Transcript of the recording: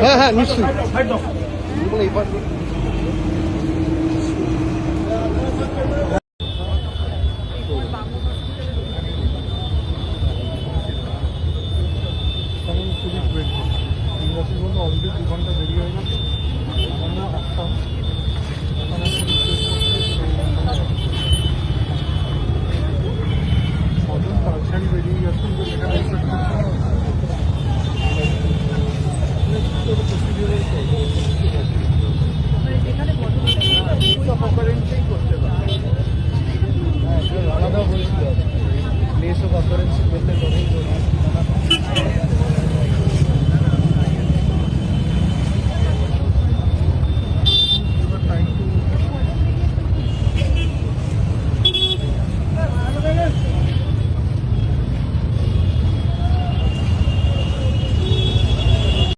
হ্যাঁ হ্যাঁ নিশ্চয়ই। পুলিশ ওয়েট করছে অলরেডি 2 ঘন্টা দেরি হয়ে গেছে। আমরা আসতাম